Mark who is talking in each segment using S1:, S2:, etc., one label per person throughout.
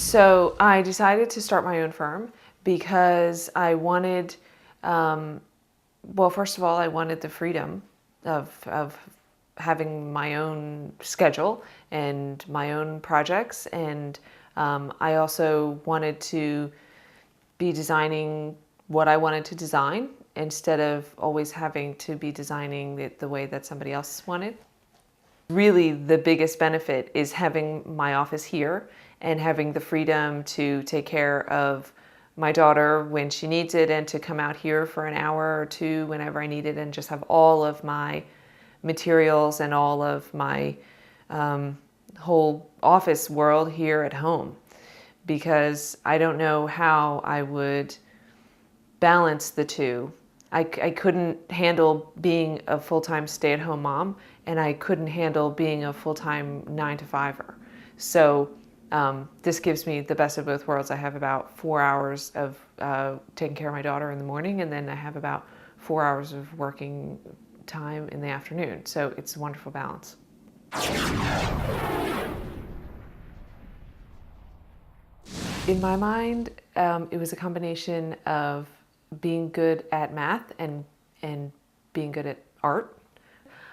S1: So I decided to start my own firm because I wanted, well, first of all, I wanted the freedom of having my own schedule and my own projects. And I also wanted to be designing what I wanted to design instead of always having to be designing it the way that somebody else wanted. Really, the biggest benefit is having my office here and having the freedom to take care of my daughter when she needs it and to come out here for an hour or two whenever I need it and just have all of my materials and all of my whole office world here at home, because I don't know how I would balance the two. I couldn't handle being a full-time stay-at-home mom, and I couldn't handle being a full-time 9-to-5er. So this gives me the best of both worlds. I have about 4 hours of taking care of my daughter in the morning, and then I have about 4 hours of working time in the afternoon. So it's a wonderful balance. In my mind, it was a combination of being good at math and being good at art.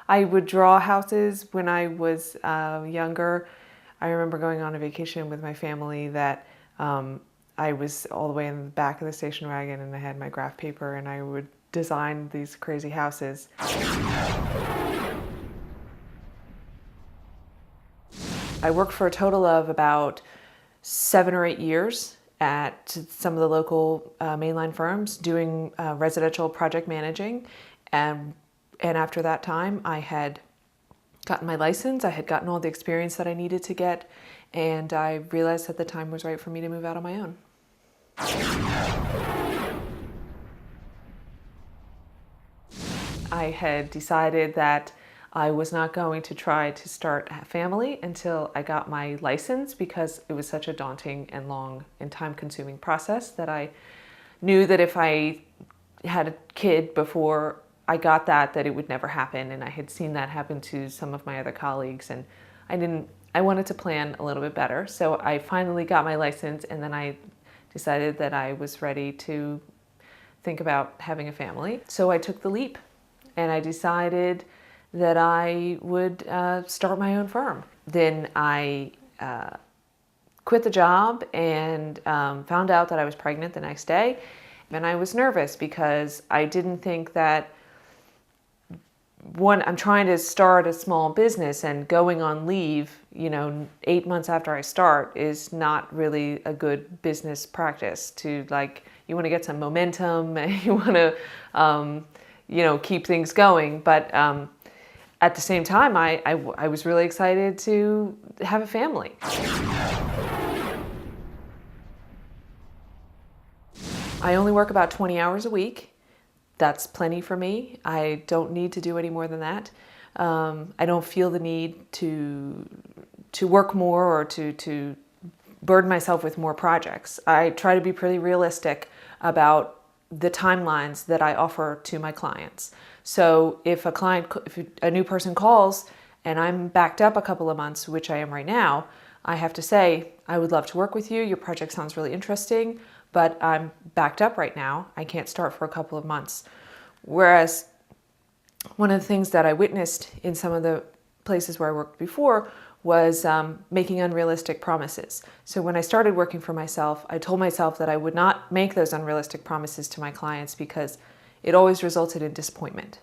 S1: I would draw houses when I was younger. I remember going on a vacation with my family that I was all the way in the back of the station wagon and I had my graph paper and I would design these crazy houses. I worked for a total of about 7 or 8 years at some of the local mainline firms doing residential project managing. And after that time, I had gotten my license. I had gotten all the experience that I needed to get. And I realized that the time was right for me to move out on my own. I had decided that I was not going to try to start a family until I got my license because it was such a daunting and long and time-consuming process that I knew that if I had a kid before I got that it would never happen. And I had seen that happen to some of my other colleagues, and I wanted to plan a little bit better. So I finally got my license, and then I decided that I was ready to think about having a family. So I took the leap and I decided that I would start my own firm. Then I quit the job and found out that I was pregnant the next day. And I was nervous because I didn't think that, I'm trying to start a small business, and going on leave, 8 months after I start is not really a good business practice. You want to get some momentum and you want to, keep things going. But at the same time, I was really excited to have a family. I only work about 20 hours a week. That's plenty for me. I don't need to do any more than that. I don't feel the need to work more or to burden myself with more projects. I try to be pretty realistic about the timelines that I offer to my clients. So if a new person calls and I'm backed up a couple of months, which I am right now, I have to say, I would love to work with you. Your project sounds really interesting, but I'm backed up right now. I can't start for a couple of months. Whereas one of the things that I witnessed in some of the places where I worked before was making unrealistic promises. So when I started working for myself, I told myself that I would not make those unrealistic promises to my clients because it always resulted in disappointment.